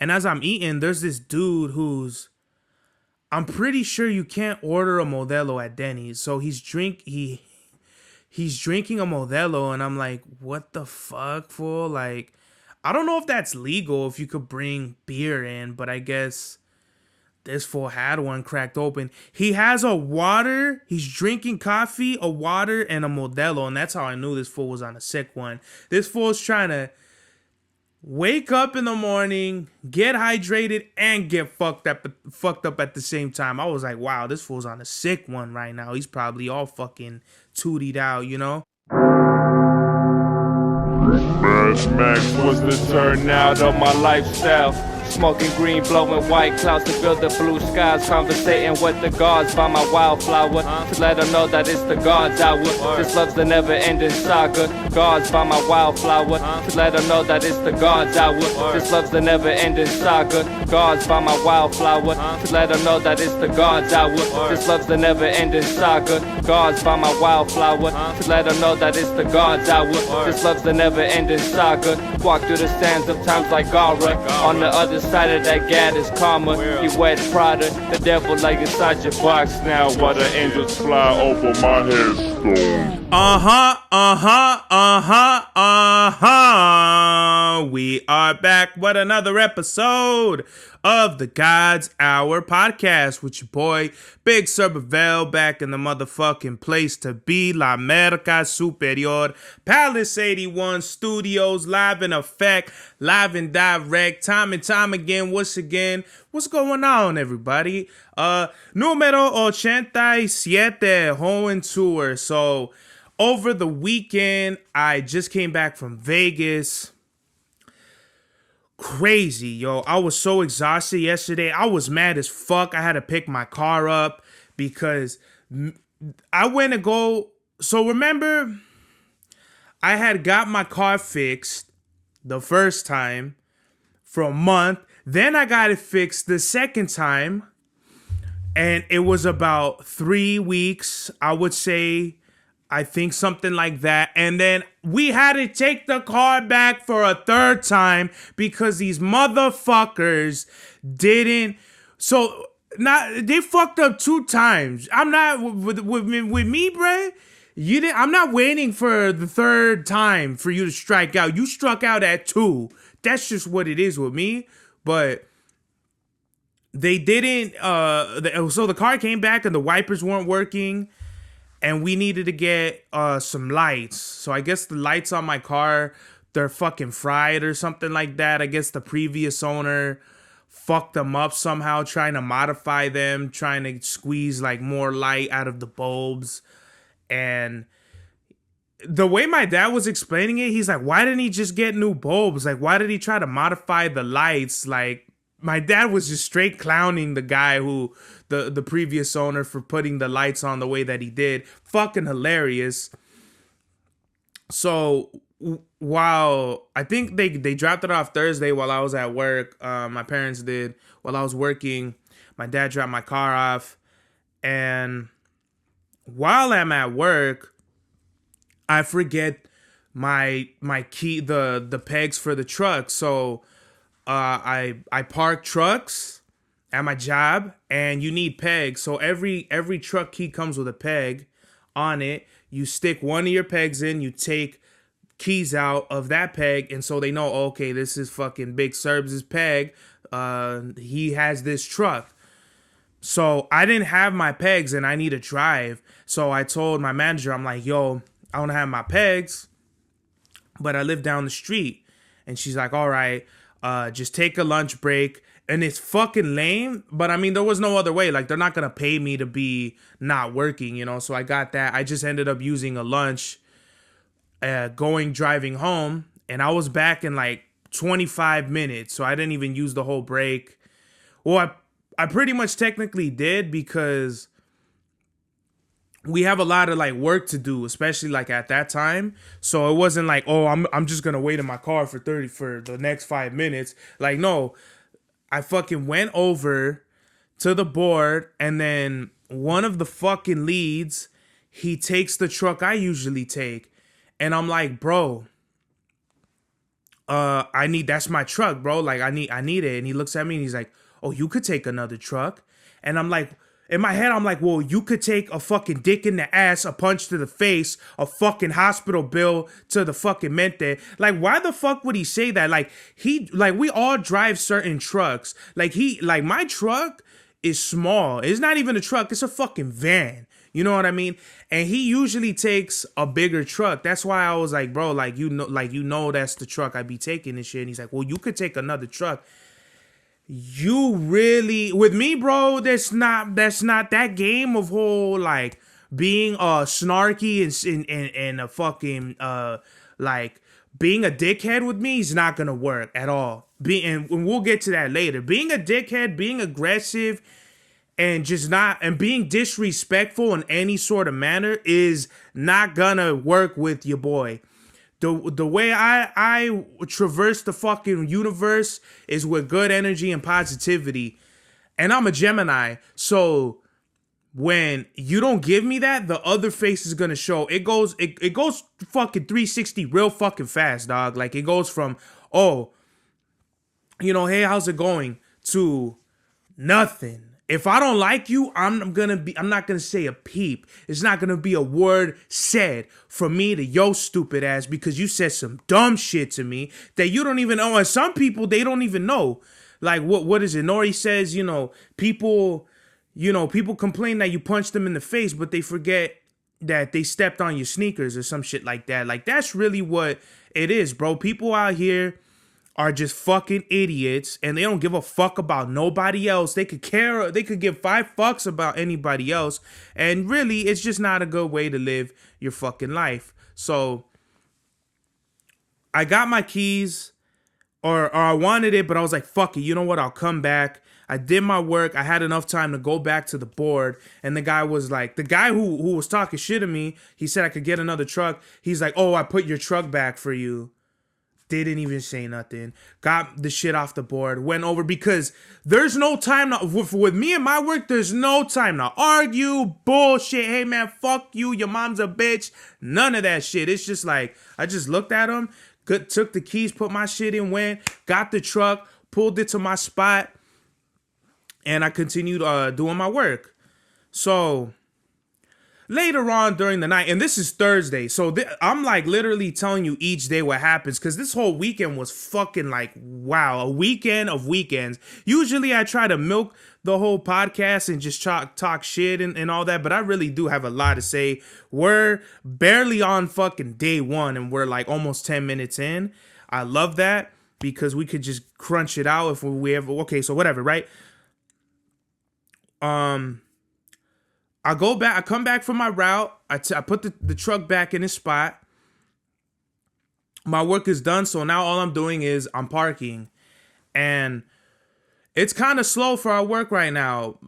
And as I'm eating, there's this dude I'm pretty sure you can't order a Modelo at Denny's. So he's drinking a Modelo, and I'm like, what the fuck, fool? Like, I don't know if that's legal, if you could bring beer in, but I guess this fool had one cracked open. He has a water. He's drinking coffee, a water, and a Modelo, and that's how I knew this fool was on a sick one. This fool's trying to wake up in the morning, get hydrated, and get fucked up at the same time. I was like, wow, this fool's on a sick one right now. He's probably all fucking tootied out, you know? Mad Max was the turnout of my lifestyle. Smoking green, blowing white clouds to build the blue skies. Conversating with the gods by my wildflower to let them know that it's the gods hour. This love's the never-ending saga. Gods by my wildflower to let them know that it's the gods hour. This love's the never-ending saga. Gods by my wildflower to let them know that it's the gods hour. This love's the never-ending saga. Gods by my wildflower to let them know that it's the gods hour. This love's the never-ending saga. Walk through the sands of times like Gara. On the other side of that gad is karma. You wet Prada, the devil lay inside your box now while the angels fly over my headstone. We are back with another episode of the God's Hour podcast with your boy Big Cerbervel, back in the motherfucking place to be, La Merca Superior, Palace 81 Studios, live in effect, live and direct, time and time again, what's going on, everybody? Numero 87, Hoenn Tour. So, over the weekend, I just came back from Vegas. Crazy, yo. I was so exhausted yesterday. I was mad as fuck. I had to pick my car up because I went to go. So remember, I had got my car fixed the first time for a month. Then I got it fixed the second time. And it was about 3 weeks, I would say. I think something like that. And then we had to take the car back for a third time because these motherfuckers didn't. So they fucked up 2 times. I'm not with me, bruh. You didn't. I'm not waiting for the third time for you to strike out. You struck out at 2. That's just what it is with me. But they didn't. So the car came back and the wipers weren't working. And we needed to get some lights. So I guess the lights on my car, they're fucking fried or something like that. I guess the previous owner fucked them up somehow, trying to modify them, trying to squeeze like more light out of the bulbs. And the way my dad was explaining it, he's like, why didn't he just get new bulbs? Like, why did he try to modify the lights? Like, my dad was just straight clowning the guy who, the previous owner, for putting the lights on the way that he did. Fucking hilarious. So while I think they dropped it off Thursday while I was at work, my parents did, while I was working, my dad dropped my car off. And while I'm at work, I forget my key, the pegs for the truck. So I park trucks at my job, and you need pegs. So every truck key comes with a peg on it. You stick one of your pegs in, you take keys out of that peg, and so they know, okay, this is fucking Big Serbs' peg. He has this truck. So I didn't have my pegs, and I need to drive. So I told my manager, I'm like, yo, I don't have my pegs, but I live down the street. And she's like, all right, just take a lunch break. And it's fucking lame, but I mean, there was no other way. Like, they're not gonna pay me to be not working, you know? So I got that. I just ended up using a lunch, driving home, and I was back in like 25 minutes. So I didn't even use the whole break. Well, I pretty much technically did, because we have a lot of like work to do, especially like at that time. So it wasn't like, oh, I'm just gonna wait in my car for the next 5 minutes. Like, no. I fucking went over to the board, and then one of the fucking leads, he takes the truck I usually take. And I'm like, bro, I need, that's my truck, bro. Like I need it. And he looks at me and he's like, oh, you could take another truck. And I'm like, in my head, I'm like, well, you could take a fucking dick in the ass, a punch to the face, a fucking hospital bill to the fucking mente. Like, why the fuck would he say that? Like, we all drive certain trucks. Like, my truck is small. It's not even a truck. It's a fucking van. You know what I mean? And he usually takes a bigger truck. That's why I was like, bro, like, you know, that's the truck I be taking and shit. And he's like, well, you could take another truck. You really, with me, bro, that's not that game of whole, like, being snarky and a fucking like being a dickhead with me is not gonna work at all. And we'll get to that later. Being a dickhead, being aggressive, and being disrespectful in any sort of manner is not gonna work with your boy. The way I traverse the fucking universe is with good energy and positivity. And I'm a Gemini. So when you don't give me that, the other face is gonna show. It goes fucking 360 real fucking fast, dog. Like, it goes from, oh, you know, hey, how's it going, to nothing. If I don't like you, I'm not gonna say a peep. It's not gonna be a word said from me to your stupid ass because you said some dumb shit to me that you don't even know. And some people, they don't even know. Like, what is it? Nori says, people complain that you punched them in the face, but they forget that they stepped on your sneakers or some shit like that. Like, that's really what it is, bro. People out here are just fucking idiots, and they don't give a fuck about nobody else. They could give 5 fucks about anybody else, and really, it's just not a good way to live your fucking life. So, I got my keys, or I wanted it, but I was like, fuck it, you know what, I'll come back. I did my work. I had enough time to go back to the board, and the guy was like, the guy who was talking shit to me, he said I could get another truck. He's like, oh, I put your truck back for you. Didn't even say nothing. Got the shit off the board. Went over, because there's no time with me and my work. There's no time to argue, bullshit. Hey man, fuck you. Your mom's a bitch. None of that shit. It's just like, I just looked at him, took the keys, put my shit in, went, got the truck, pulled it to my spot, and I continued doing my work. So later on during the night, and this is Thursday, so I'm like literally telling you each day what happens, because this whole weekend was fucking like, wow, a weekend of weekends. Usually I try to milk the whole podcast and just talk shit and all that, but I really do have a lot to say. We're barely on fucking day 1, and we're like almost 10 minutes in. I love that, because we could just crunch it out if we ever, okay, so whatever, right? I go back, I come back from my route. I put the truck back in its spot. My work is done, so now all I'm doing is I'm parking. And it's kind of slow for our work right now.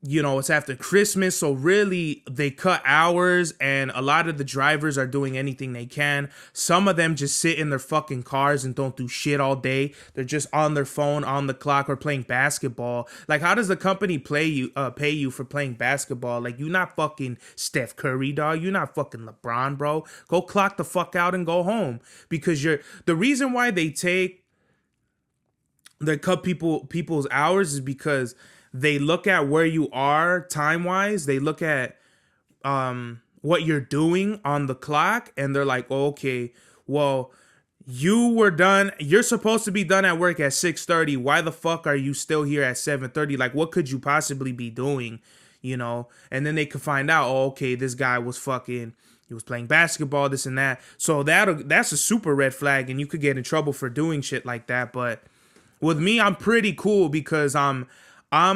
It's after Christmas, so really they cut hours, and a lot of the drivers are doing anything they can. Some of them just sit in their fucking cars and don't do shit all day. They're just on their phone, on the clock, or playing basketball. Like, how does the company pay you for playing basketball? Like, you not fucking Steph Curry, dog. You not fucking LeBron, bro. Go clock the fuck out and go home. Because the reason why they cut people's hours is because they look at where you are time-wise. They look at what you're doing on the clock, and they're like, oh, okay, well, you were done. You're supposed to be done at work at 6:30. Why the fuck are you still here at 7:30? Like, what could you possibly be doing? And then they could find out, oh, okay, this guy was he was playing basketball, this and that. So that's a super red flag, and you could get in trouble for doing shit like that. But with me, I'm pretty cool, because I'm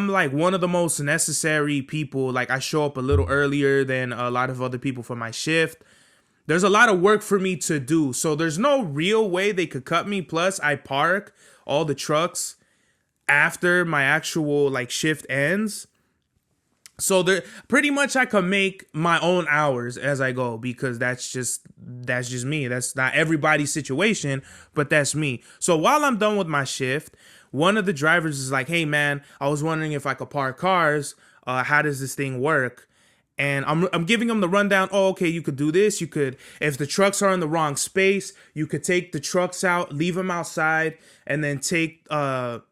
like one of the most necessary people. Like, I show up a little earlier than a lot of other people for my shift. There's a lot of work for me to do, so there's no real way they could cut me. Plus, I park all the trucks after my actual like shift ends. So pretty much I can make my own hours as I go, because that's just me. That's not everybody's situation, but that's me. So while I'm done with my shift, one of the drivers is like, hey man, I was wondering if I could park cars. How does this thing work? And I'm giving him the rundown. Oh, okay, you could do this. You could, if the trucks are in the wrong space, you could take the trucks out, leave them outside, and then take and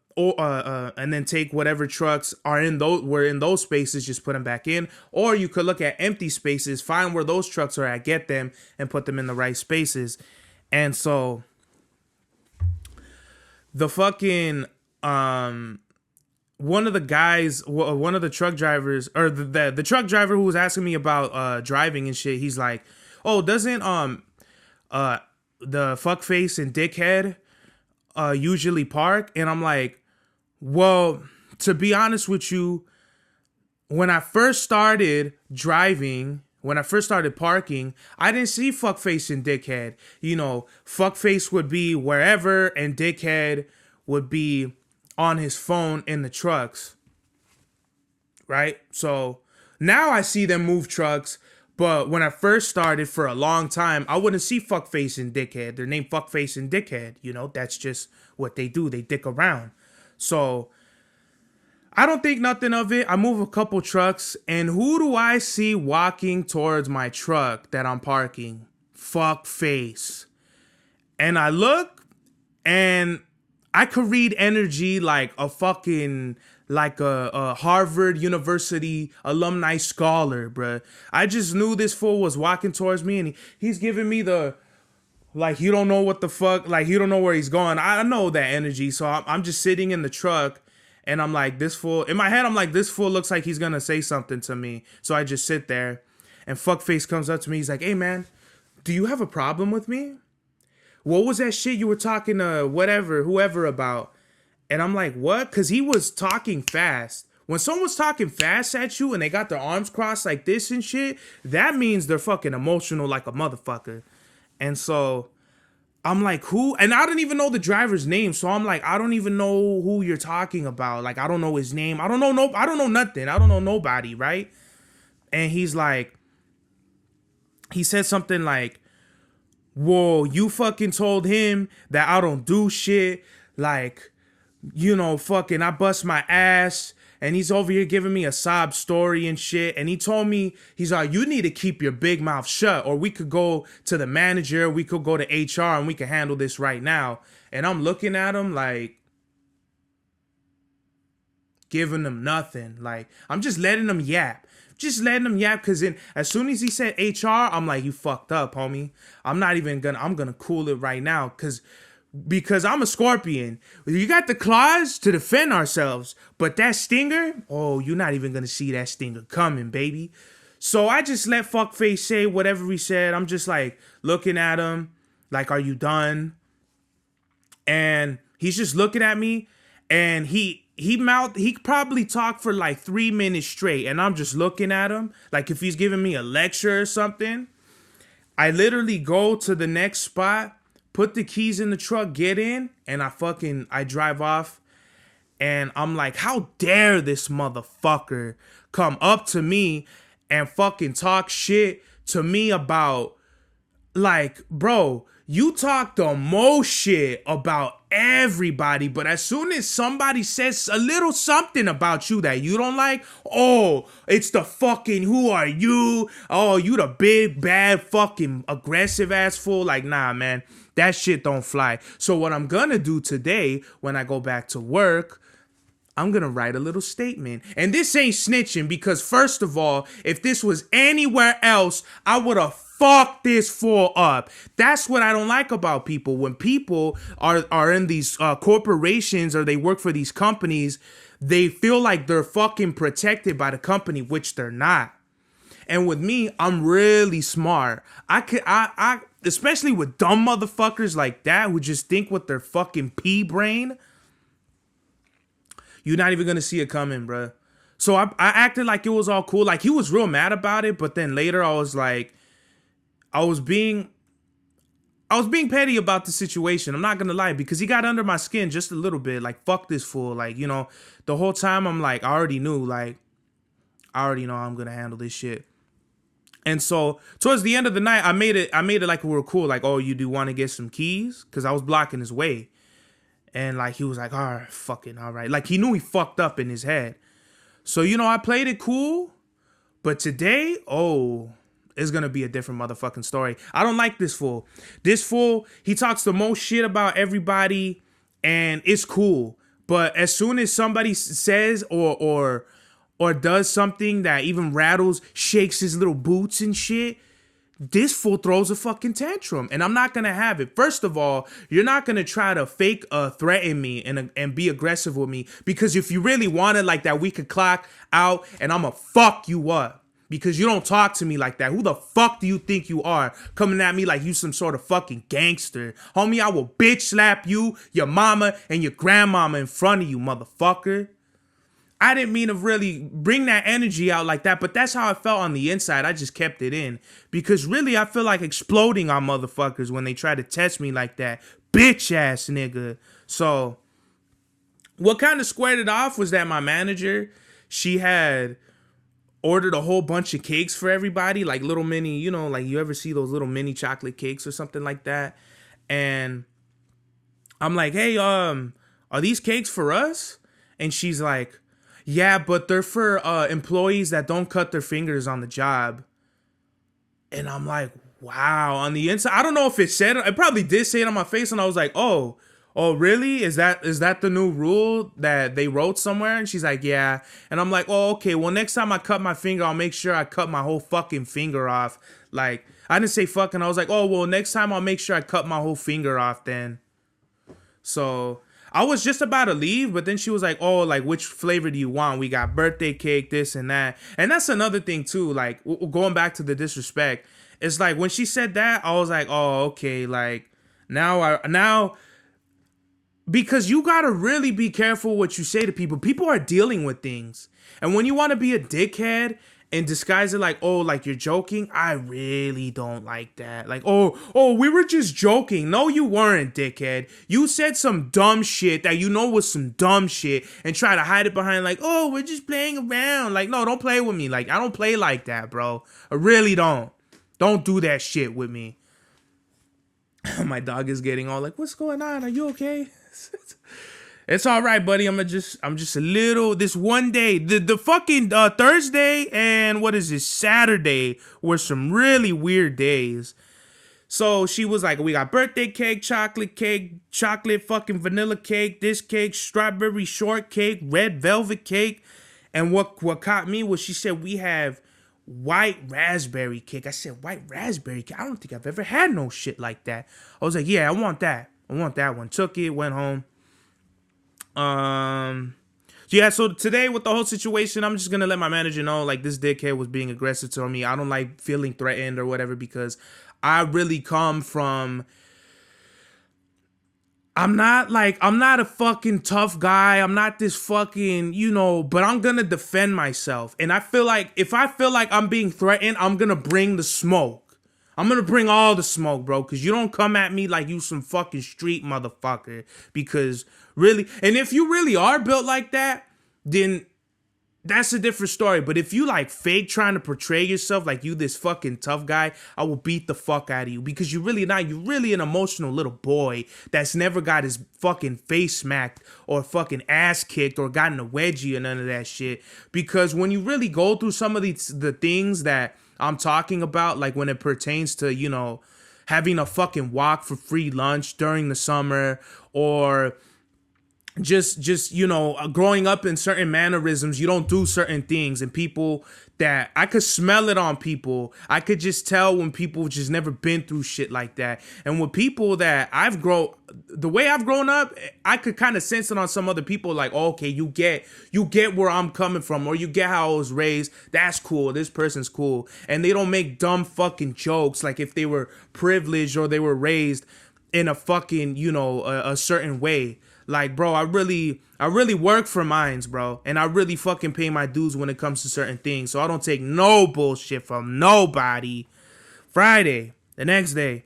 then take whatever trucks are in those were in those spaces, just put them back in. Or you could look at empty spaces, find where those trucks are at, get them, and put them in the right spaces. And so the fucking one of the guys, one of the truck drivers, or the truck driver who was asking me about driving and shit, he's like, "Oh, doesn't the fuckface and dickhead usually park?" And I'm like, "Well, to be honest with you, when I first started driving, when I first started parking, I didn't see fuckface and dickhead. You know, fuckface would be wherever, and dickhead would be on his phone in the trucks, right? So now I see them move trucks, but when I first started for a long time, I wouldn't see fuckface and dickhead. They're named fuckface and dickhead, you know, that's just what they do. They dick around. So I don't think nothing of it. I move a couple trucks, and who do I see walking towards my truck that I'm parking? Fuckface. And I look, and I could read energy like a fucking, like a Harvard University alumni scholar, bruh. I just knew this fool was walking towards me, and he's giving me the, like, you don't know what the fuck, like, you don't know where he's going. I know that energy, so I'm just sitting in the truck, and I'm like, this fool, in my head, I'm like, this fool looks like he's gonna say something to me. So I just sit there, and fuckface comes up to me, he's like, "Hey, man, do you have a problem with me? What was that shit you were talking to whoever about?" And I'm like, what? Because he was talking fast. When someone's talking fast at you and they got their arms crossed like this and shit, that means they're fucking emotional like a motherfucker. And so I'm like, who? And I don't even know the driver's name. So I'm like, I don't even know who you're talking about. Like, I don't know his name. I don't know nothing. I don't know nobody, right? And he's like, he said something like, "Whoa, you fucking told him that I don't do shit. Like, you know, fucking I bust my ass." And he's over here giving me a sob story and shit. And he told me, he's like, "You need to keep your big mouth shut, or we could go to the manager, we could go to HR, and we can handle this right now." And I'm looking at him like, giving him nothing. Like, I'm just letting him yap. Just letting him yap, because as soon as he said HR, I'm like, you fucked up, homie. I'm gonna cool it right now, because I'm a scorpion. You got the claws to defend ourselves, but that stinger, oh, you're not even gonna see that stinger coming, baby. So I just let fuckface say whatever he said. I'm just like looking at him, like, "Are you done?" And he's just looking at me, and he probably talked for like 3 minutes straight, and I'm just looking at him like if he's giving me a lecture or something. I literally go to the next spot, put the keys in the truck, get in, and I drive off. And I'm like, how dare this motherfucker come up to me and fucking talk shit to me about, like, bro, you talk the most shit about everybody, but as soon as somebody says a little something about you that you don't like, oh, it's the fucking, who are you? Oh, you the big, bad, fucking aggressive ass fool. Like, nah, man, that shit don't fly. So what I'm gonna do today when I go back to work, I'm gonna write a little statement. And this ain't snitching, because first of all, if this was anywhere else, I would have fucked this fool up. That's what I don't like about people. When people are in these corporations, or they work for these companies, they feel like they're fucking protected by the company, which they're not. And with me, I'm really smart. I especially with dumb motherfuckers like that who just think with their fucking pea brain, you're not even gonna see it coming, bruh. So I acted like it was all cool. Like, he was real mad about it, but then later I was like, I was being petty about the situation. I'm not gonna lie, because he got under my skin just a little bit. Like, fuck this fool. Like, you know, the whole time I'm like, I already know how I'm gonna handle this shit. And so towards the end of the night, I made it like we were cool. Like, "Oh, you do want to get some keys?" Because I was blocking his way. And like, he was like, "All right, fucking all right." Like, he knew he fucked up in his head. So, you know, I played it cool. But today, oh, it's gonna be a different motherfucking story. I don't like this fool. This fool, he talks the most shit about everybody, and it's cool. But as soon as somebody says or does something that even rattles, shakes his little boots and shit, this fool throws a fucking tantrum, and I'm not gonna have it. First of all, you're not gonna try to fake threaten me and be aggressive with me, because if you really wanted like that, we could clock out and I'ma fuck you up, because you don't talk to me like that. Who the fuck do you think you are, coming at me like you some sort of fucking gangster? Homie, I will bitch slap you, your mama, and your grandmama in front of you, motherfucker. I didn't mean to really bring that energy out like that, but that's how I felt on the inside. I just kept it in, because really I feel like exploding on motherfuckers when they try to test me like that. Bitch ass nigga. So what kind of squared it off was that my manager, she had ordered a whole bunch of cakes for everybody, like little mini, you know, like you ever see those little mini chocolate cakes or something like that. And I'm like, hey, are these cakes for us? And she's like, yeah, but they're for employees that don't cut their fingers on the job. And I'm like, wow. On the inside, I don't know if it said it. It probably did say it on my face, and I was like, oh, really? Is that the new rule that they wrote somewhere? And she's like, yeah. And I'm like, oh, okay. Well, next time I cut my finger, I'll make sure I cut my whole fucking finger off. Like, I didn't say fucking. I was like, oh, well, next time I'll make sure I cut my whole finger off then. So I was just about to leave, but then she was like, oh, like, which flavor do you want? We got birthday cake, this and that. And that's another thing too, like, going back to the disrespect. It's like, when she said that, I was like, oh, okay, like, now, because you gotta really be careful what you say to people. People are dealing with things. And when you want to be a dickhead and disguise it like, oh, like you're joking, I really don't like that. Like, oh, we were just joking. No, you weren't, dickhead. You said some dumb shit that you know was some dumb shit and try to hide it behind like, oh, we're just playing around. Like, no, don't play with me. Like, I don't play like that, bro. I really don't. Don't do that shit with me. My dog is getting all like, what's going on? Are you okay? It's all right, buddy. I'm just a little, this one day, the fucking Thursday and what is this, Saturday were some really weird days. So she was like, we got birthday cake, chocolate fucking vanilla cake, this cake, strawberry shortcake, red velvet cake. And what caught me was she said, we have white raspberry cake. I said, white raspberry cake? I don't think I've ever had no shit like that. I was like, yeah, I want that. I want that one. Took it, went home. Yeah, so today with the whole situation, I'm just gonna let my manager know, like, this dickhead was being aggressive to me. I don't like feeling threatened or whatever, because I really come from, I'm not a fucking tough guy. I'm not this fucking, but I'm gonna defend myself. And I feel like if I feel like I'm being threatened, I'm gonna bring the smoke. I'm gonna bring all the smoke, bro, because you don't come at me like you some fucking street motherfucker. Because really, and if you really are built like that, then that's a different story. But if you like fake trying to portray yourself like you this fucking tough guy, I will beat the fuck out of you, because you're really not. You're really an emotional little boy that's never got his fucking face smacked or fucking ass kicked or gotten a wedgie or none of that shit. Because when you really go through some of the things that I'm talking about, like when it pertains to, having a fucking walk for free lunch during the summer, or just growing up in certain mannerisms, you don't do certain things, and people that I could smell it on people. I could just tell when people just never been through shit like that. And with people that the way I've grown up, I could kind of sense it on some other people, like, oh, okay, you get where I'm coming from, or you get how I was raised. That's cool. This person's cool. And they don't make dumb fucking jokes like if they were privileged or they were raised in a fucking, a certain way. Like, bro, I really work for mines, bro. And I really fucking pay my dues when it comes to certain things. So I don't take no bullshit from nobody. Friday, the next day,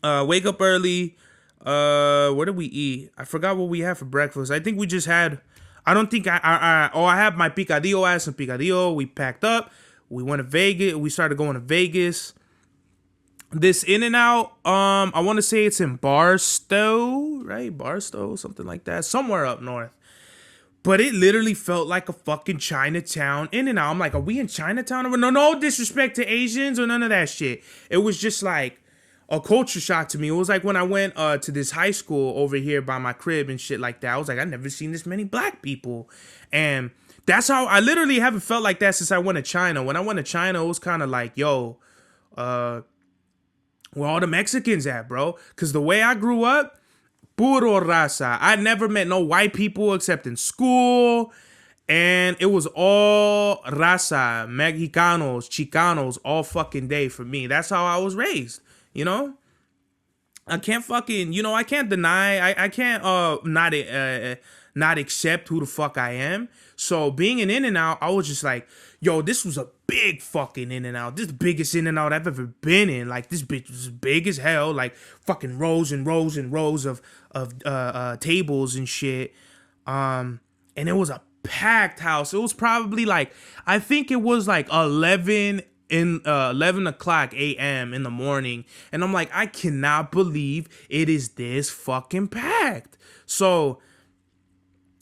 wake up early. What did we eat? I forgot what we had for breakfast. I think we just had, I don't think I have my picadillo. I had some picadillo. We packed up. We went to Vegas. We started going to Vegas. This In-N-Out, I want to say it's in Barstow, right? Barstow, something like that. Somewhere up north. But it literally felt like a fucking Chinatown in and out. I'm like, are we in Chinatown? No disrespect to Asians or none of that shit. It was just like a culture shock to me. It was like when I went to this high school over here by my crib and shit like that. I was like, I've never seen this many black people. And that's how I literally haven't felt like that since I went to China. When I went to China, it was kind of like, yo, where all the Mexicans at, bro? Because the way I grew up, puro raza. I never met no white people except in school. And it was all raza, Mexicanos, Chicanos, all fucking day for me. That's how I was raised, you know? I can't fucking, I can't deny, I can't not accept who the fuck I am. So being an In-N-Out, I was just like, yo, this was a big fucking In-N-Out. This is the biggest In-N-Out I've ever been in. Like, this bitch was big as hell. Like, fucking rows and rows and rows of tables and shit. And it was a packed house. It was probably like, I think it was like 11 o'clock a.m. in the morning, and I'm like, I cannot believe it is this fucking packed. So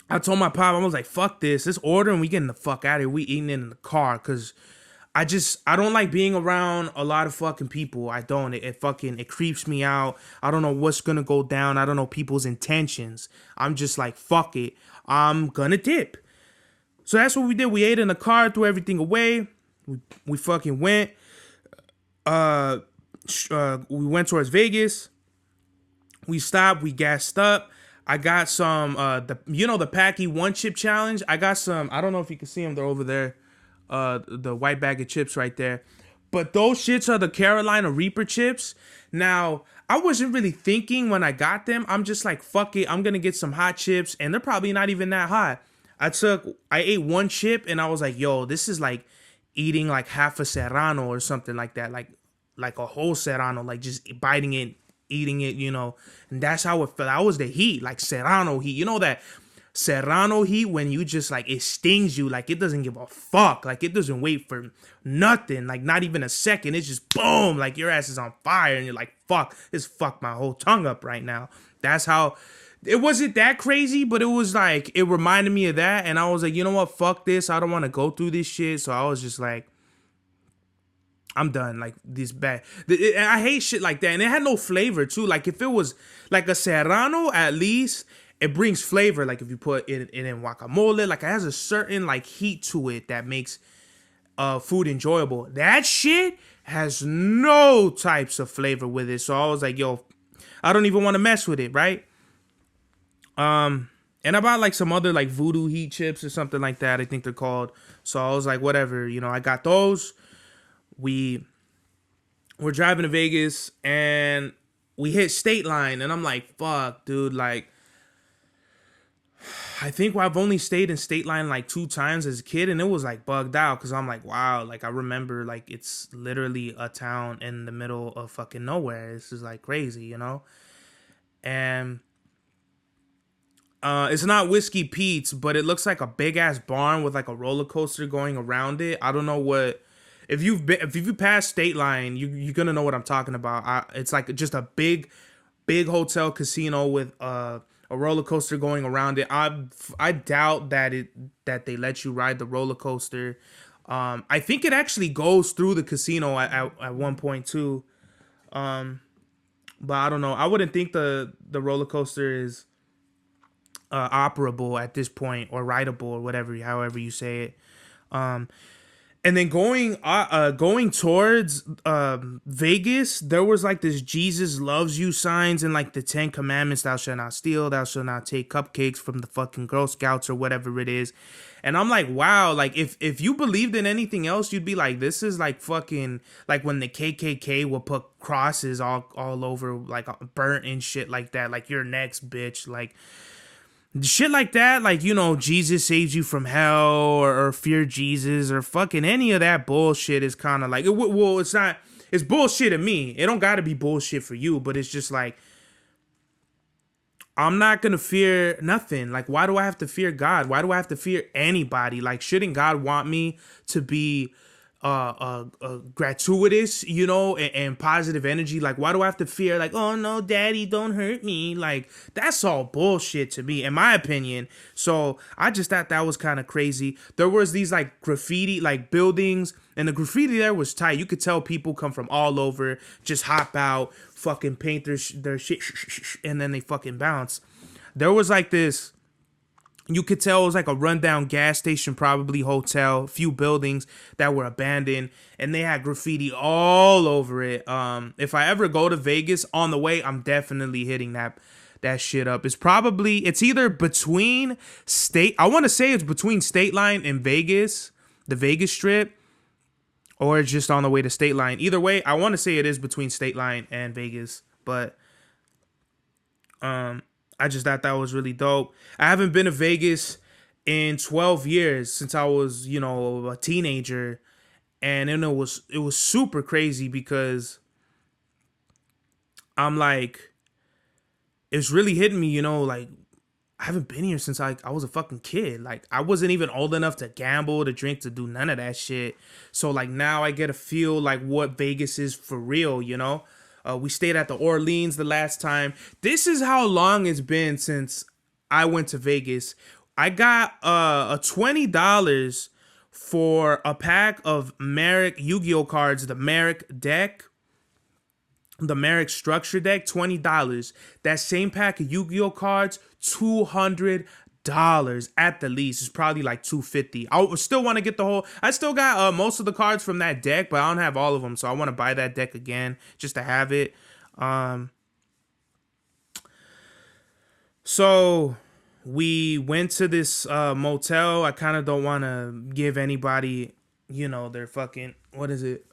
I told my pop, I was like, fuck this, let's order and we getting the fuck out of here. We eating it in the car, because I don't like being around a lot of fucking people. I don't. It creeps me out. I don't know what's gonna go down. I don't know people's intentions. I'm just like, fuck it, I'm gonna dip. So that's what we did. We ate in the car, threw everything away. We fucking went. We went towards Vegas. We stopped. We gassed up. I got some. The Packy one chip challenge. I got some. I don't know if you can see them. They're over there. The white bag of chips right there. But those shits are the Carolina Reaper chips. Now, I wasn't really thinking when I got them. I'm just like, fuck it. I'm gonna get some hot chips, and they're probably not even that hot. I ate one chip, and I was like, yo, this is like eating like half a serrano or something like that, like a whole serrano, like just biting it, eating it, and that's how it felt. That was the heat, like serrano heat, that serrano heat when you just like, it stings you, like it doesn't give a fuck, like it doesn't wait for nothing, like not even a second. It's just boom, like your ass is on fire, and you're like, fuck, this fucked my whole tongue up right now. That's how. It wasn't that crazy, but it was like, it reminded me of that. And I was like, you know what? Fuck this. I don't want to go through this shit. So I was just like, I'm done. Like, this bad. I hate shit like that. And it had no flavor, too. Like, if it was like a serrano, at least it brings flavor. Like, if you put it in guacamole, like, it has a certain, like, heat to it that makes food enjoyable. That shit has no types of flavor with it. So I was like, yo, I don't even want to mess with it, right? And I bought like some other like voodoo heat chips or something like that, I think they're called. So I was like, whatever, I got those. We were driving to Vegas and we hit State Line, and I'm like, fuck, dude, like, I think I've only stayed in State Line like 2 times as a kid, and it was like bugged out, because I'm like, wow, like I remember like it's literally a town in the middle of fucking nowhere. This is like crazy, and it's not Whiskey Pete's, but it looks like a big ass barn with like a roller coaster going around it. I don't know what. If you pass State Line, you're gonna know what I'm talking about. It's like just a big hotel casino with a roller coaster going around it. I doubt that they let you ride the roller coaster. I think it actually goes through the casino at one point too. But I don't know. I wouldn't think the roller coaster is operable at this point, or rideable, or whatever, however you say it. And then going towards Vegas, there was like this Jesus loves you signs and like the 10 commandments: thou shalt not steal, thou shalt not take cupcakes from the fucking Girl Scouts or whatever it is. And I'm like, wow, like if you believed in anything else, you'd be like, this is like fucking like when the KKK will put crosses all over, like burnt and shit like that, like you're next, bitch, like shit like that, like, Jesus saves you from hell, or fear Jesus, or fucking any of that bullshit is kind of like, well, it's not, it's bullshit to me. It don't gotta be bullshit for you, but it's just like, I'm not gonna fear nothing. Like, why do I have to fear God? Why do I have to fear anybody? Like, shouldn't God want me to be gratuitous, you know, and positive energy. Like, why do I have to fear? Like, oh no, daddy, don't hurt me. Like, that's all bullshit to me, in my opinion. So I just thought that was kind of crazy. There was these like graffiti, like buildings, and the graffiti there was tight. You could tell people come from all over, just hop out, fucking paint their shit, and then they fucking bounce. There was like this, you could tell it was like a rundown gas station, probably hotel, a few buildings that were abandoned, and they had graffiti all over it. If I ever go to Vegas on the way, I'm definitely hitting that shit up. It's either between state, I want to say it's between State Line and Vegas, the Vegas Strip, or it's just on the way to State Line. Either way, I want to say it is between State Line and Vegas, but I just thought that was really dope. I haven't been to Vegas in 12 years, since I was, you know, a teenager, and then it was super crazy because I'm like, it's really hitting me, you know, like I haven't been here since I was a fucking kid. Like, I wasn't even old enough to gamble, to drink, to do none of that shit. So like now I get to feel like what Vegas is for real, you know? We stayed at the Orleans the last time. This is how long it's been since I went to Vegas. I got a $20 for a pack of Merrick Yu-Gi-Oh cards, the Merrick deck, the Merrick structure deck, $20. That same pack of Yu-Gi-Oh cards, $200 at the least. It's probably like $250. I still want to get the whole. I still got most of the cards from that deck, but I don't have all of them, so I want to buy that deck again just to have it. So we went to this motel. I kind of don't want to give anybody, you know, their fucking, what is it?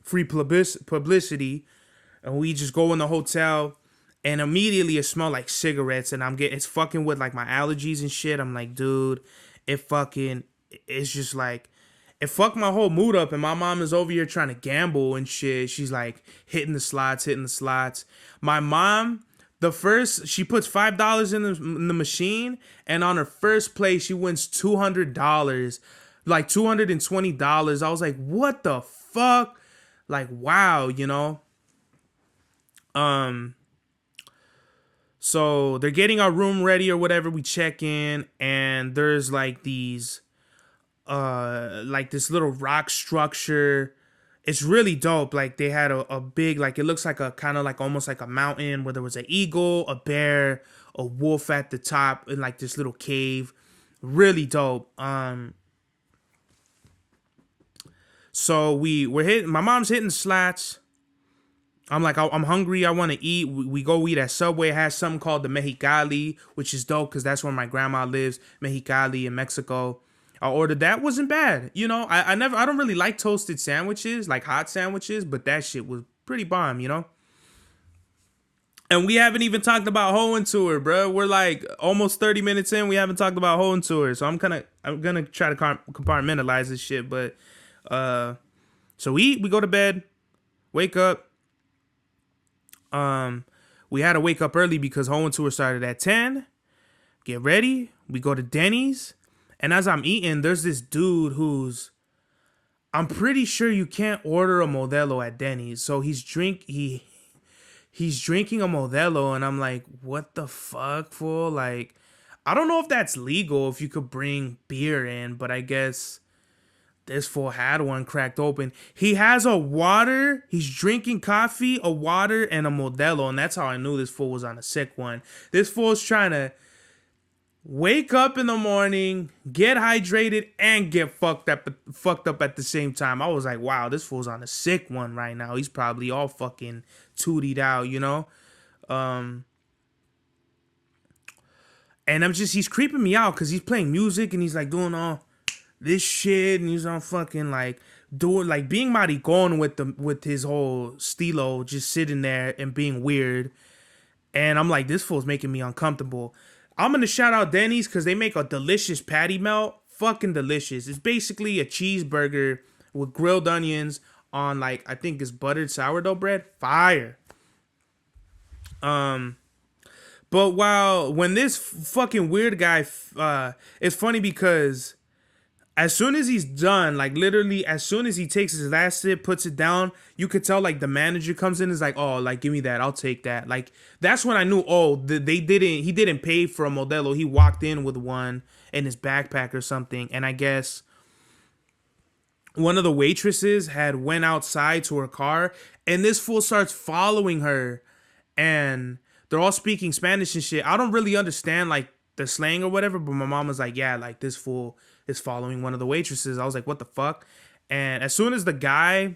Free publicity. And we just go in the hotel, and immediately it smelled like cigarettes, and it's fucking with like my allergies and shit. I'm like, dude, it's just like, it fucked my whole mood up. And my mom is over here trying to gamble and shit. She's like hitting the slots. My mom, she puts $5 in the machine, and on her first play she wins $200, like $220. I was like, what the fuck? Like, wow, you know. So they're getting our room ready or whatever. We check in, and there's like these like this little rock structure. It's really dope. Like, they had a big, like, it looks like a kind of like almost like a mountain where there was an eagle, a bear, a wolf at the top, in like this little cave. Really dope. So we're hitting, my mom's hitting slots. I'm like, I'm hungry. I want to eat. We go eat at Subway. It has something called the Mexicali, which is dope because that's where my grandma lives, Mexicali in Mexico. I ordered that. Wasn't bad. You know, I don't really like toasted sandwiches, like hot sandwiches, but that shit was pretty bomb, you know? And we haven't even talked about Hoenn Tour, bro. We're like almost 30 minutes in. We haven't talked about Hoenn Tour. So I'm gonna try to compartmentalize this shit. But so we eat, we go to bed, wake up. We had to wake up early because Hoenn Tour started at 10. Get ready. We go to Denny's. And as I'm eating, there's this dude I'm pretty sure you can't order a Modelo at Denny's. So he's drinking a Modelo, and I'm like, what the fuck, fool? Like, I don't know if that's legal, if you could bring beer in, but I guess this fool had one cracked open. He has a water. He's drinking coffee, a water, and a Modelo, and that's how I knew this fool was on a sick one. This fool's trying to wake up in the morning, get hydrated, and get fucked up at the same time. I was like, wow, this fool's on a sick one right now. He's probably all fucking tootied out, you know? And he's creeping me out because he's playing music and he's like doing all this shit, and he's on fucking like doing, like, being maricon with his whole stilo, just sitting there and being weird. And I'm like, this fool's making me uncomfortable. I'm going to shout out Denny's because they make a delicious patty melt. Fucking delicious. It's basically a cheeseburger with grilled onions on, like, I think it's buttered sourdough bread. Fire. But when this fucking weird guy, it's funny because as soon as he's done, like literally as soon as he takes his last sip, puts it down, you could tell like the manager comes in, is like, oh, like give me that, I'll take that. Like that's when I knew, oh, he didn't pay for a Modelo. He walked in with one in his backpack or something, and I guess one of the waitresses had went outside to her car, and this fool starts following her, and they're all speaking Spanish and shit. I don't really understand like the slang or whatever, but my mom was like, yeah, like this fool is following one of the waitresses. I was like, what the fuck? And as soon as the guy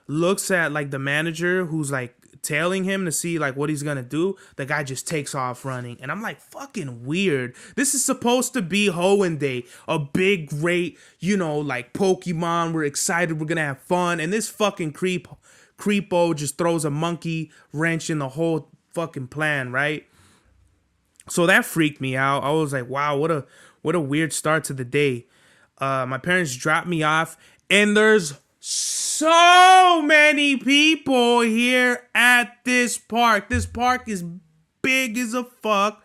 looks at like the manager who's like tailing him to see like what he's gonna do, the guy just takes off running. And I'm like, fucking weird. This is supposed to be Hoenn Day, a big, great, you know, like Pokemon. We're excited, we're gonna have fun. And this fucking creepo just throws a monkey wrench in the whole fucking plan, right? So that freaked me out. I was like, wow, what a weird start to the day. My parents dropped me off, and there's so many people here at this park. This park is big as a fuck.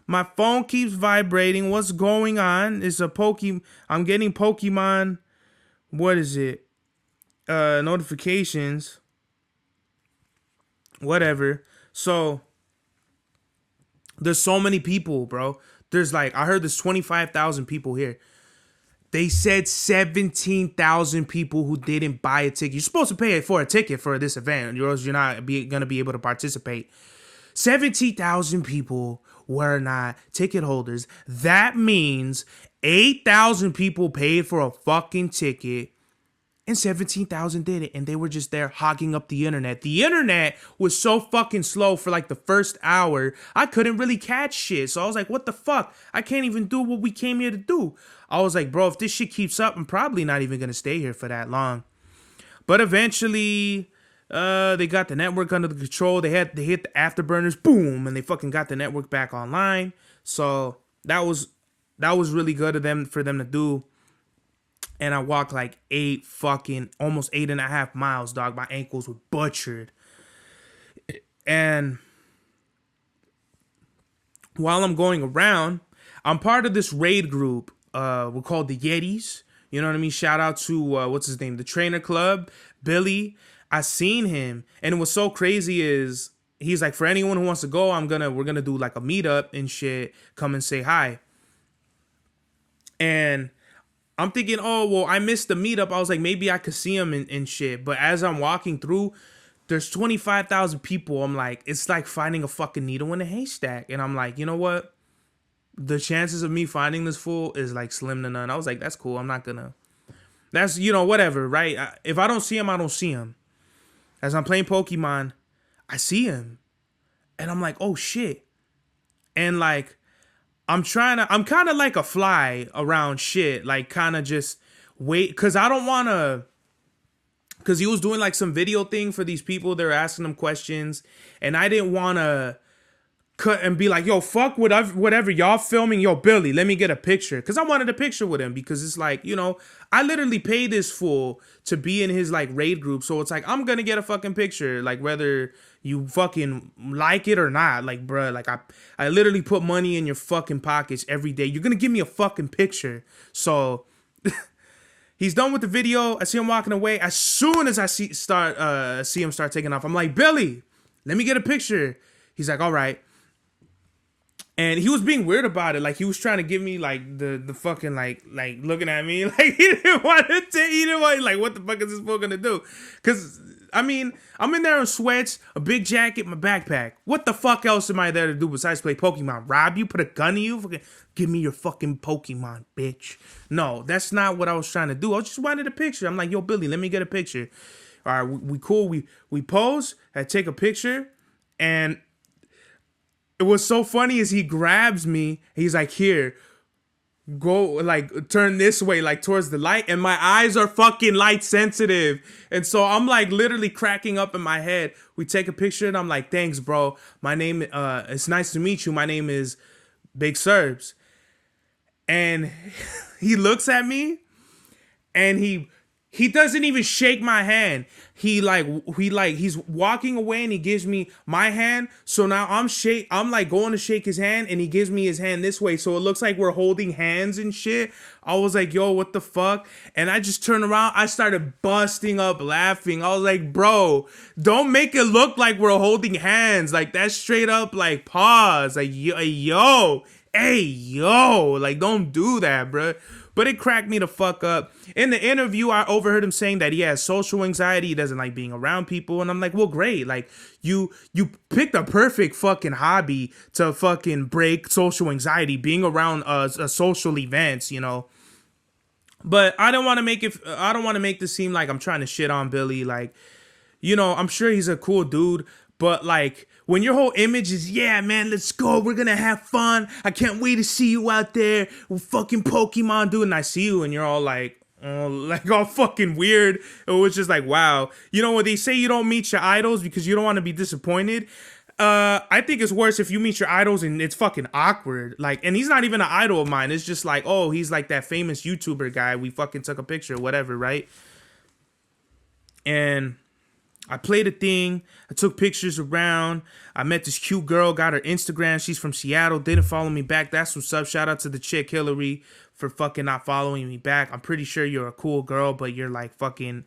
My phone keeps vibrating. What's going on? It's a Pokemon. I'm getting Pokemon. What is it? Notifications. Whatever. So there's so many people, bro. There's like, I heard there's 25,000 people here. They said 17,000 people who didn't buy a ticket. You're supposed to pay for a ticket for this event, or else you're not going to be able to participate. 17,000 people were not ticket holders. That means 8,000 people paid for a fucking ticket, and 17,000 did it, and they were just there hogging up the internet. The internet was so fucking slow for like the first hour, I couldn't really catch shit. So I was like, what the fuck? I can't even do what we came here to do. I was like, bro, if this shit keeps up, I'm probably not even gonna stay here for that long. But eventually, they got the network under the control. They hit the afterburners, boom, and they fucking got the network back online. So that was really good of them for them to do. And I walked like almost 8.5 miles, dog. My ankles were butchered. And while I'm going around, I'm part of this raid group. We're called the Yetis. You know what I mean? Shout out to, what's his name? The Trainer Club, Billy. I seen him. And what's so crazy is he's like, for anyone who wants to go, we're gonna do like a meetup and shit. Come and say hi. And I'm thinking, oh, well, I missed the meetup. I was like, maybe I could see him and shit. But as I'm walking through, there's 25,000 people. I'm like, it's like finding a fucking needle in a haystack. And I'm like, you know what? The chances of me finding this fool is like slim to none. I was like, that's cool. I'm not gonna. That's, you know, whatever, right? If I don't see him, I don't see him. As I'm playing Pokemon, I see him. And I'm like, oh, shit. And like, I'm kind of like a fly around shit, like kind of just wait, because I don't want to, because he was doing like some video thing for these people. They're asking them questions, and I didn't want to cut and be like, yo, fuck whatever y'all filming. Yo, Billy, let me get a picture. Because I wanted a picture with him, because it's like, you know, I literally paid this fool to be in his like raid group. So it's like, I'm going to get a fucking picture, like whether you fucking like it or not. Like, bruh, like I literally put money in your fucking pockets every day. You're going to give me a fucking picture. So he's done with the video. I see him walking away. As soon as I see him start taking off, I'm like, Billy, let me get a picture. He's like, all right. And he was being weird about it. Like, he was trying to give me, like, the fucking, like looking at me. Like, he didn't want like, what the fuck is this fool gonna do? Because, I mean, I'm in there in sweats, a big jacket, my backpack. What the fuck else am I there to do besides play Pokemon? Rob you? Put a gun in you? Fucking give me your fucking Pokemon, bitch. No, that's not what I was trying to do. I just wanted a picture. I'm like, yo, Billy, let me get a picture. All right, we cool. We pose. I take a picture. And it was so funny is he grabs me. He's like, here, go, like, turn this way, like, towards the light. And my eyes are fucking light sensitive. And so I'm, like, literally cracking up in my head. We take a picture, and I'm like, thanks, bro. My name, it's nice to meet you. My name is Big Serbs. And he looks at me, and he He doesn't even shake my hand. He's walking away and he gives me my hand. So now I'm like going to shake his hand and he gives me his hand this way. So it looks like we're holding hands and shit. I was like, yo, what the fuck? And I just turned around. I started busting up laughing. I was like, bro, don't make it look like we're holding hands. Like that's straight up like pause. Like yo, hey yo, like don't do that, bro. But it cracked me the fuck up. In the interview, I overheard him saying that he has social anxiety. He doesn't like being around people. And I'm like, well, great. Like, you picked a perfect fucking hobby to fucking break social anxiety, being around social events, you know. But I don't want to make this seem like I'm trying to shit on Billy. Like, you know, I'm sure he's a cool dude. But like when your whole image is, yeah, man, let's go. We're going to have fun. I can't wait to see you out there with fucking Pokemon, dude. And I see you and you're all like all fucking weird. It was just like, wow. You know, when they say you don't meet your idols because you don't want to be disappointed. I think it's worse if you meet your idols and it's fucking awkward. Like, and he's not even an idol of mine. It's just like, oh, he's like that famous YouTuber guy. We fucking took a picture, whatever, right? And I played a thing. I took pictures around. I met this cute girl, got her Instagram. She's from Seattle, didn't follow me back. That's what's up. Shout out to the chick, Hillary, for fucking not following me back. I'm pretty sure you're a cool girl, but you're like fucking...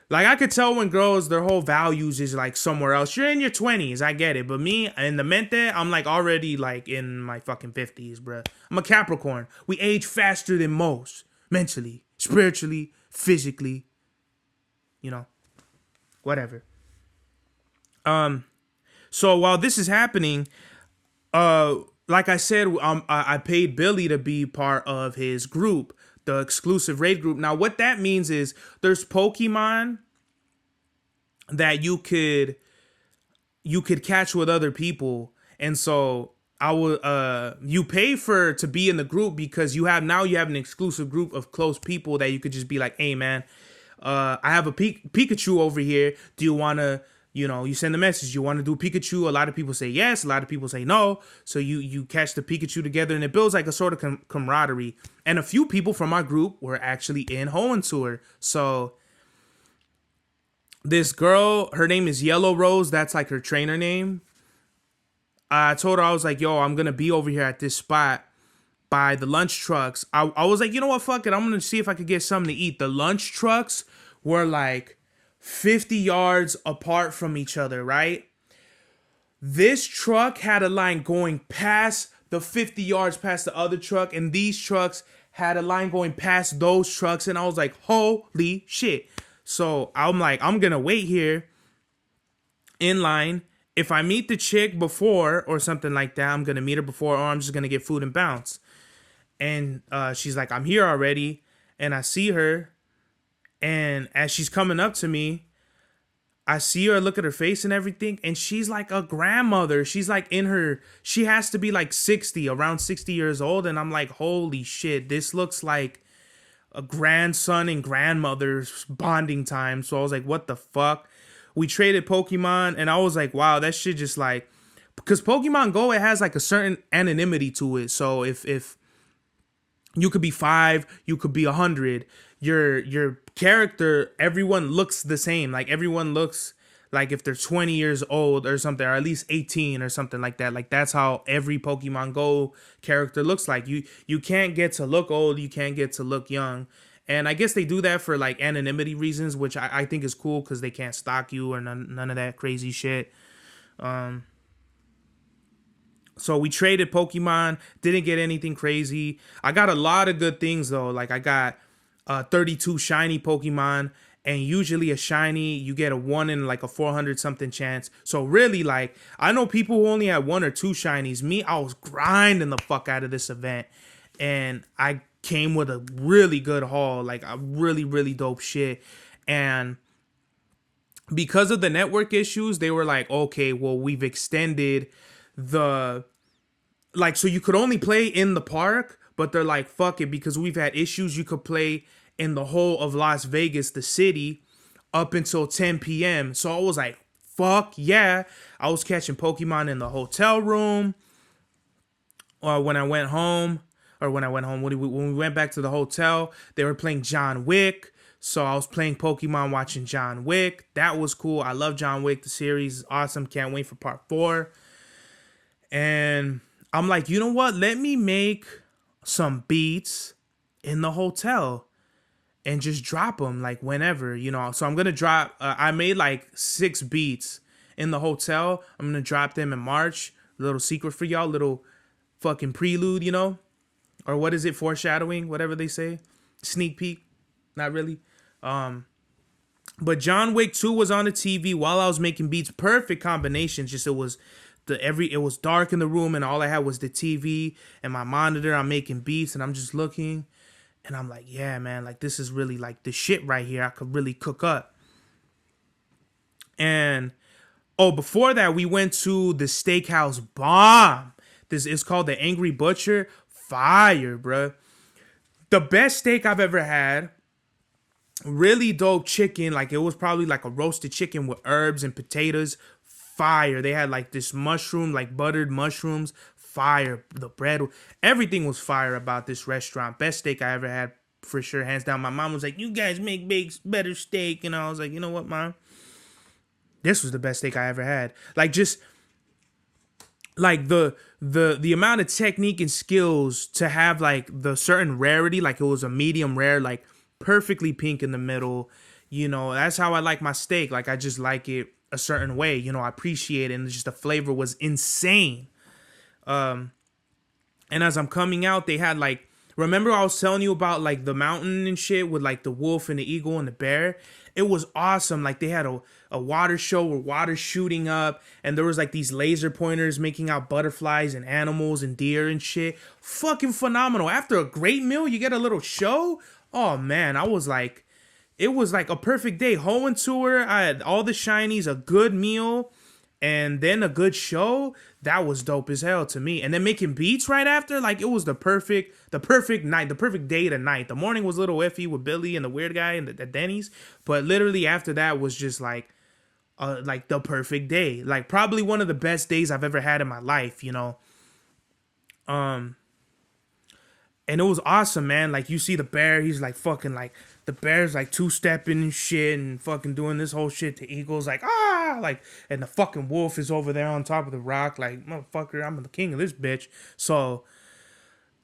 Like, I could tell when girls, their whole values is like somewhere else. You're in your 20s, I get it. But me, in the mente, I'm like already like in my fucking 50s, bruh. I'm a Capricorn. We age faster than most. Mentally, spiritually, physically. You know. Whatever. So while this is happening, like I said, I paid Billy to be part of his group, the exclusive raid group. Now, what that means is there's Pokemon that you could catch with other people, and so I will. You pay to be in the group because you have an exclusive group of close people that you could just be like, hey man. I have a Pikachu over here. Do you want to, you send a message. You want to do Pikachu? A lot of people say yes. A lot of people say no. So you catch the Pikachu together and it builds like a sort of camaraderie. And a few people from our group were actually in Hoenn Tour. So this girl, her name is Yellow Rose. That's like her trainer name. I told her, I was like, yo, I'm going to be over here at this spot by the lunch trucks. I was like, you know what, fuck it. I'm going to see if I could get something to eat. The lunch trucks were like 50 yards apart from each other, right? This truck had a line going past the 50 yards past the other truck, and these trucks had a line going past those trucks, and I was like, holy shit. So I'm like, I'm going to wait here in line. If I meet the chick before or something like that, I'm going to meet her before, or I'm just going to get food and bounce. And she's like, I'm here already. And I see her. And as she's coming up to me, I see her, look at her face and everything. And she's like a grandmother. She's like she has to be like 60, around 60 years old. And I'm like, holy shit, this looks like a grandson and grandmother's bonding time. So I was like, what the fuck? We traded Pokemon. And I was like, wow, that shit just like... Because Pokemon Go, it has like a certain anonymity to it. So if you could be 5, you could be 100. Your character, everyone looks the same. Like everyone looks like if they're 20 years old or something, or at least 18 or something like that. Like that's how every Pokemon Go character looks like. You can't get to look old, you can't get to look young. And I guess they do that for like anonymity reasons, which I think is cool because they can't stalk you or none of that crazy shit. So we traded Pokemon, didn't get anything crazy. I got a lot of good things though. Like I got 32 shiny Pokemon, and usually a shiny, you get a 1 in like a 400 something chance. So really, like, I know people who only had 1 or 2 shinies. Me, I was grinding the fuck out of this event, and I came with a really good haul, like a really, really dope shit. And because of the network issues, they were like, okay, well, we've extended so you could only play in the park, but they're like, fuck it, because we've had issues, you could play in the whole of Las Vegas, the city, up until 10 p.m. So I was like, fuck yeah. I was catching Pokemon in the hotel room, or when we went back to the hotel, they were playing John Wick. So I was playing Pokemon, watching John Wick. That was cool. I love John Wick. The series is awesome. Can't wait for part 4. And I'm like, you know what? Let me make some beats in the hotel and just drop them like whenever, you know. So I'm gonna drop. I made like 6 beats in the hotel. I'm gonna drop them in March. Little secret for y'all. Little fucking prelude, you know, or what is it? Foreshadowing, whatever they say. Sneak peek. Not really. But John Wick 2 was on the TV while I was making beats. Perfect combination. Just it was dark in the room and all I had was the TV and my monitor. I'm making beats and I'm just looking and I'm like, yeah, man, like this is really like the shit right here. I could really cook up. And before that, we went to the steakhouse bomb. This is called the Angry Butcher. Fire, bro. The best steak I've ever had. Really dope chicken. Like it was probably like a roasted chicken with herbs and potatoes. Fire. They had like this mushroom, like buttered mushrooms. Fire. The bread, everything was fire about this restaurant. Best steak I ever had for sure, hands down. My mom was like, "You guys make better steak," and I was like, "You know what, Mom? This was the best steak I ever had." Like just like the amount of technique and skills to have like the certain rarity, like it was a medium rare, like perfectly pink in the middle. You know, that's how I like my steak. Like I just like it a certain way. You know, I appreciate it, and just the flavor was insane. And as I'm coming out, they had like, remember I was telling you about like the mountain and shit with like the wolf and the eagle and the bear? It was awesome. Like they had a water show where water's shooting up and there was like these laser pointers making out butterflies and animals and deer and shit. Fucking phenomenal. After a great meal, you get a little show. Oh man, it was like a perfect day. Hoenn Tour, I had all the shinies, a good meal, and then a good show. That was dope as hell to me. And then making beats right after, like it was the perfect night, the perfect day to night. The morning was a little iffy with Billy and the weird guy and the Denny's, but literally after that was just like the perfect day. Like probably one of the best days I've ever had in my life, you know. And it was awesome, man. Like you see the bear, he's like fucking like the bear's like 2-stepping and shit and fucking doing this whole shit to eagles, like like, and the fucking wolf is over there on top of the rock, like, motherfucker, I'm the king of this bitch. So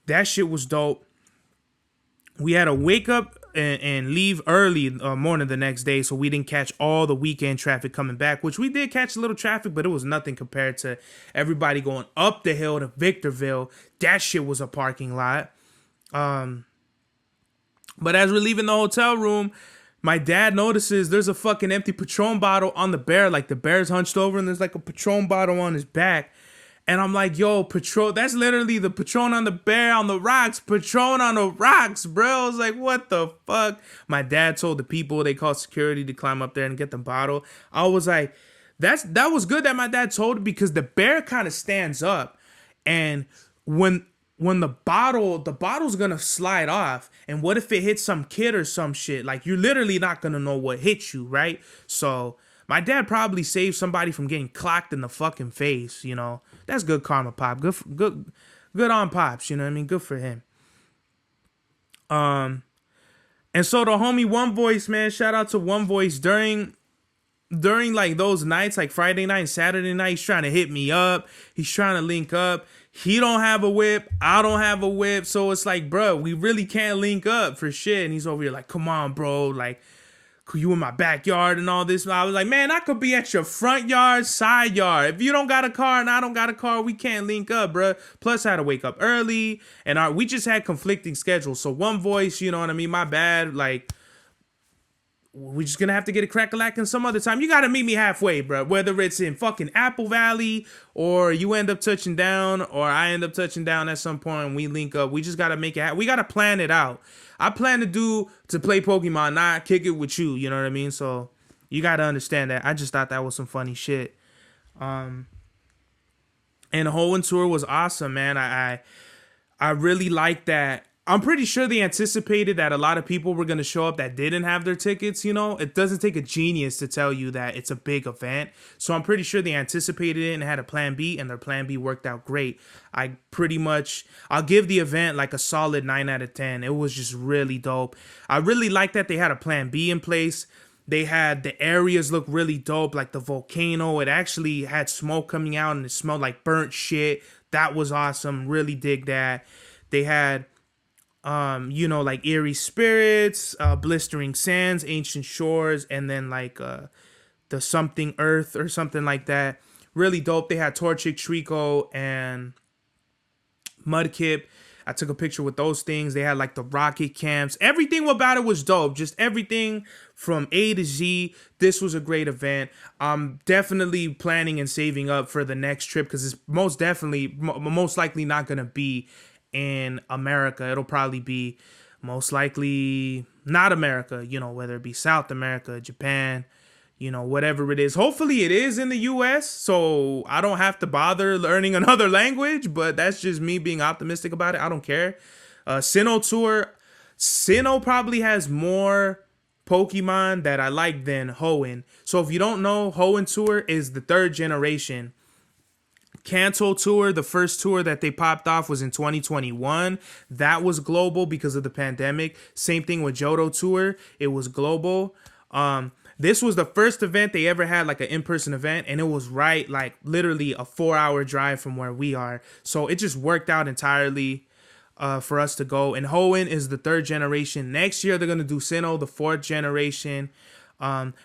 that shit was dope. We had to wake up and leave early morning the next day, so we didn't catch all the weekend traffic coming back, which we did catch a little traffic, but it was nothing compared to everybody going up the hill to Victorville. That shit was a parking lot. But as we're leaving the hotel room, my dad notices there's a fucking empty Patron bottle on the bear. Like the bear's hunched over and there's like a Patron bottle on his back. And I'm like, yo, Patron, that's literally the Patron on the bear on the rocks. Patron on the rocks, bro. I was like, what the fuck? My dad told the people, they called security to climb up there and get the bottle. I was like, that was good that my dad told it, because the bear kind of stands up. And when the bottle's gonna slide off, and what if it hits some kid or some shit? Like you're literally not gonna know what hit you, right? So my dad probably saved somebody from getting clocked in the fucking face, you know. That's good karma, Pop. Good on Pops, you know what I mean? Good for him. And so the homie One Voice, man, shout out to One Voice, during like those nights, like Friday night and Saturday night, he's trying to hit me up. He's trying to link up. He don't have a whip. I don't have a whip. So it's like, bro, we really can't link up for shit. And he's over here like, come on, bro. Like, you in my backyard and all this. I was like, man, I could be at your front yard, side yard. If you don't got a car and I don't got a car, we can't link up, bro. Plus, I had to wake up early. And we just had conflicting schedules. So One Voice, you know what I mean? My bad. Like, we're just gonna have to get a crack-a-lackin' some other time. You gotta meet me halfway, bro. Whether it's in fucking Apple Valley, or you end up touching down, or I end up touching down at some point and we link up. We just gotta make it happen. We gotta plan it out. I plan to play Pokemon, not kick it with you. You know what I mean? So you gotta understand that. I just thought that was some funny shit. And the Hoenn Tour was awesome, man. I really like that. I'm pretty sure they anticipated that a lot of people were going to show up that didn't have their tickets. You know, it doesn't take a genius to tell you that it's a big event. So I'm pretty sure they anticipated it and had a plan B, and their plan B worked out great. I'll give the event like a solid 9 out of 10. It was just really dope. I really like that they had a plan B in place. They had the areas look really dope, like the volcano. It actually had smoke coming out and it smelled like burnt shit. That was awesome. Really dig that. They had like eerie spirits, blistering sands, ancient shores, and then like the something earth or something like that. Really dope. They had Torchic, Trico, and Mudkip. I took a picture with those things. They had like the rocket camps. Everything about it was dope. Just everything from A to Z. This was a great event. I'm definitely planning and saving up for the next trip because it's most likely not going to be in America. It'll probably be most likely not America, whether it be South America, Japan, whatever it is. Hopefully it is in the US, so I don't have to bother learning another language, but that's just me being optimistic about it. I don't care. Sinnoh Tour. Sinnoh probably has more Pokemon that I like than Hoenn. So if you don't know, Hoenn Tour is the 3rd generation. Kanto Tour, the first tour that they popped off was in 2021. That was global because of the pandemic. Same thing with Johto Tour. It was global. This was the first event they ever had, like an in-person event, and it was right, like literally a 4-hour drive from where we are. So it just worked out entirely for us to go. And Hoenn is the 3rd generation. Next year they're gonna do Sinnoh, the 4th generation.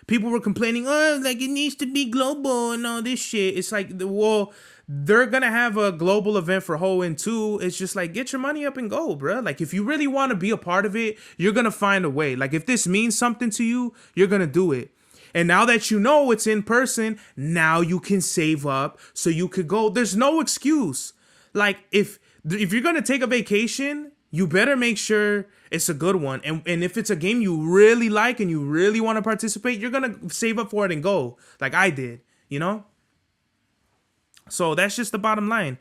People were complaining, like it needs to be global and all this shit. It's like, well, they're gonna have a global event for Hoenn too. It's just like, get your money up and go, bro. Like if you really want to be a part of it, you're gonna find a way. Like if this means something to you, you're gonna do it. And now that you know it's in person, now you can save up so you could go. There's no excuse. Like if you're gonna take a vacation, you better make sure it's a good one. And if it's a game you really like and you really want to participate, you're gonna save up for it and go. Like I did, So that's just the bottom line.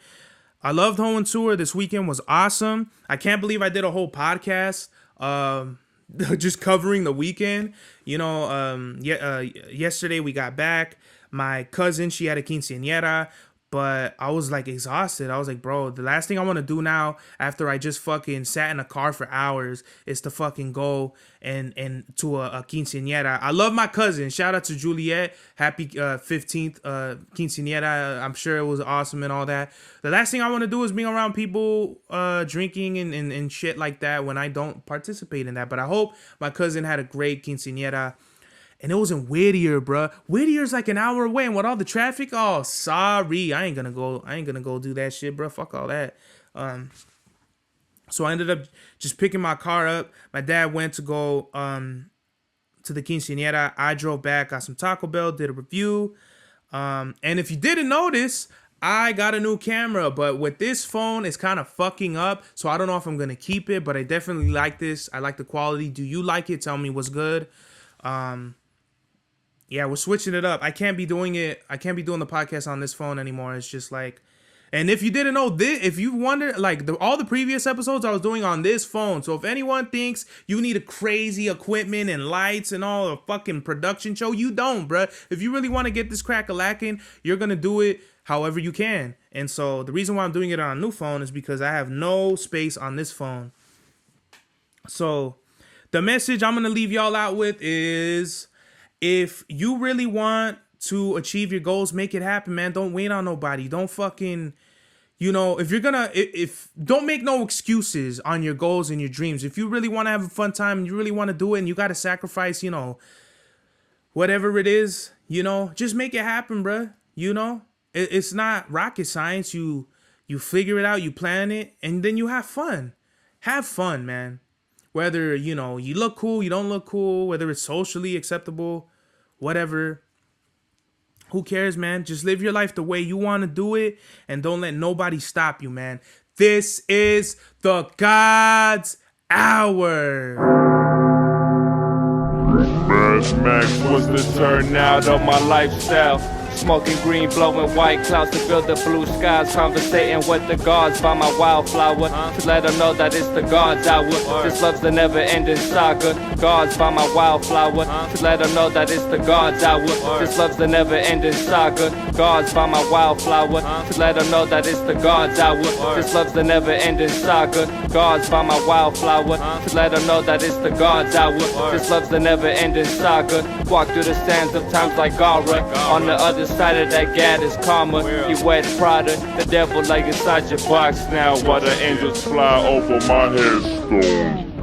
I loved Hoenn Tour. This weekend was awesome. I can't believe I did a whole podcast just covering the weekend. Yesterday we got back. My cousin, she had a quinceañera, but I was like exhausted. I was like, bro, the last thing I want to do now after I just fucking sat in a car for hours is to fucking go and to a quinceañera. I love my cousin. Shout out to Juliet. Happy 15th quinceañera. I'm sure it was awesome and all that. The last thing I want to do is being around people drinking and shit like that when I don't participate in that. But I hope my cousin had a great quinceañera. And it was in Whittier, bro. Whittier's like an hour away, and with all the traffic, oh, sorry, I ain't gonna go do that shit, bro. Fuck all that. So I ended up just picking my car up. My dad went to go to the quinceañera. I drove back, got some Taco Bell, did a review. And if you didn't notice, I got a new camera, but with this phone, it's kind of fucking up. So I don't know if I'm gonna keep it, but I definitely like this. I like the quality. Do you like it? Tell me what's good. Yeah, we're switching it up. I can't be doing the podcast on this phone anymore. It's just like, and if you didn't know this, if you wonder, like all the previous episodes I was doing on this phone. So if anyone thinks you need a crazy equipment and lights and all a fucking production show, you don't, bruh. If you really want to get this crack-a-lacking, you're going to do it however you can. And so the reason why I'm doing it on a new phone is because I have no space on this phone. So the message I'm going to leave y'all out with is, if you really want to achieve your goals, make it happen, man. Don't wait on nobody. Don't fucking, don't make no excuses on your goals and your dreams. If you really want to have a fun time and you really want to do it and you got to sacrifice, whatever it is, just make it happen, bruh. It's not rocket science. You figure it out, you plan it, and then you have fun. Have fun, man. Whether, you look cool, you don't look cool, whether it's socially acceptable, whatever. Who cares, man? Just live your life the way you want to do it and don't let nobody stop you, man. This is the God's Hour. Max was the turnout of my lifestyle. Smoking green, blowing white clouds to build the blue skies. Conversating with the gods by my wildflower to let them know that it's the God's hour. This love's the never-ending saga. Gods by my wildflower to let them know that it's the God's hour. This love's the never-ending saga. Gods by my wildflower to let them know that it's the God's hour. This love's the never-ending saga. Gods by my wildflower to let them know that it's the God's hour. This love's the never-ending saga. Walk through the sands of times like Gara. On the other side of that gad is karma. You wet Prada, the devil lay inside your box now while the angels fly over my headstone.